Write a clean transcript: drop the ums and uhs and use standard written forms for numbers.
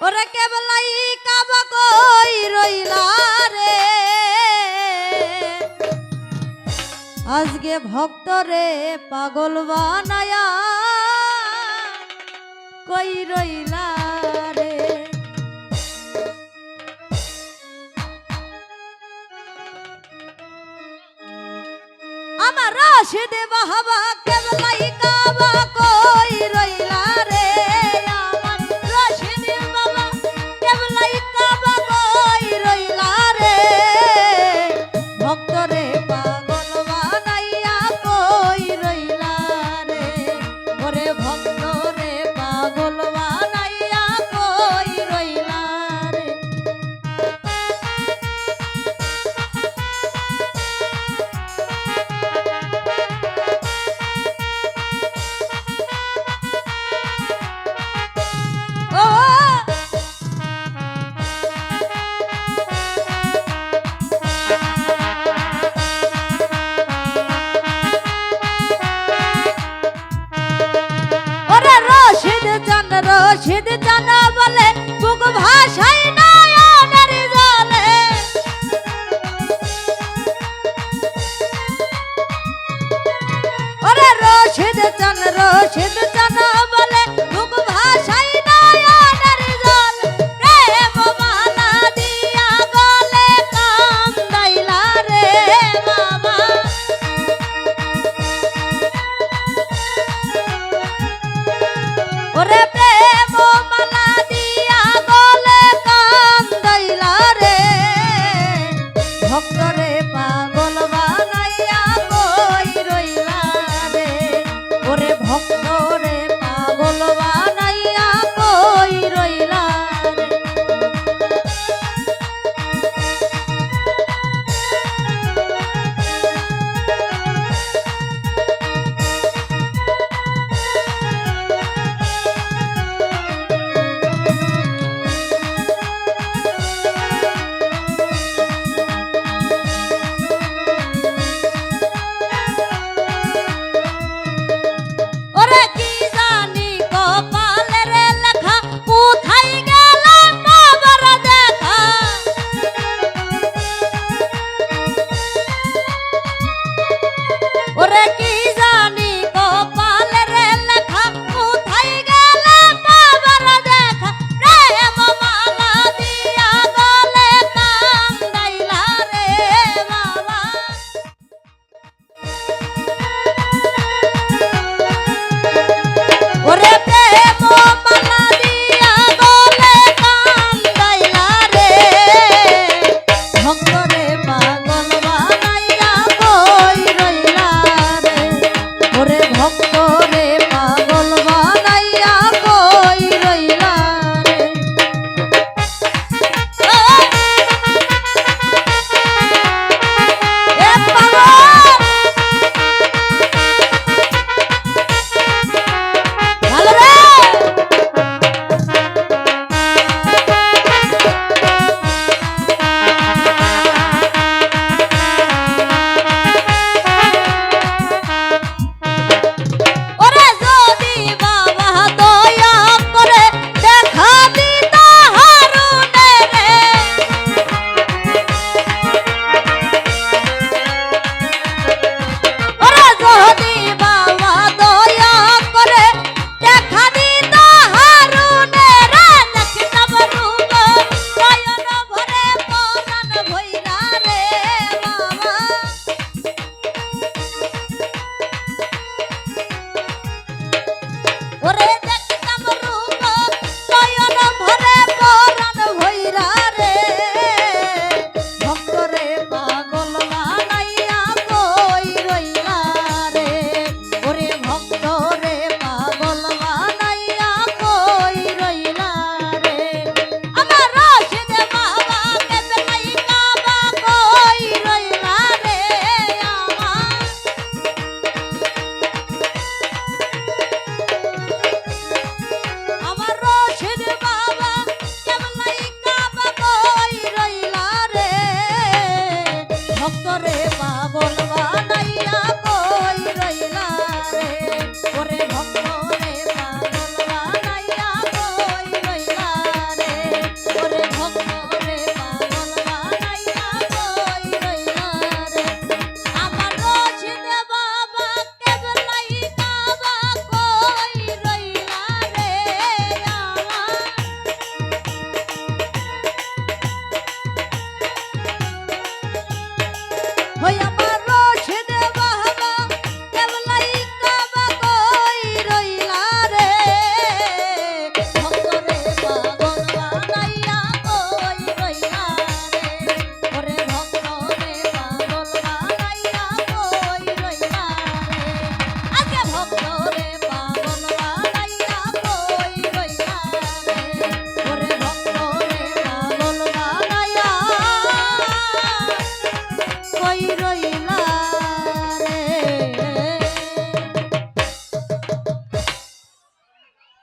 ওরে কেবলাই কাবা কই রইলা রে আজকে ভক্তরে পাগল বানায়া কই রইলা রে আমার রাশিদ বাহাবা কেবলাই কাবা কই রইলা রে আমার রাশিদ বাবা কেবলাই কাবা কই রইলা রে ভক্তরে পাগল বানাইয়া কই রইলা রে ওরে ভক্তরে পাগল বানাইয়া কই রইলা রে রশিদ জানা বলে বুক ভাষাই নয়নের জলে ওরে রশিদ জানা বলে বুক ভাষাই নয়নের জলে প্রেম মালা দিয়া গলে কাম দাইলা রে বাবা ওরে ভক্তরে পাগল বানাইয়া কই রইলা রে ওরে ভক্তরে পাগল বানাইয়া কই রইলা রে ওরে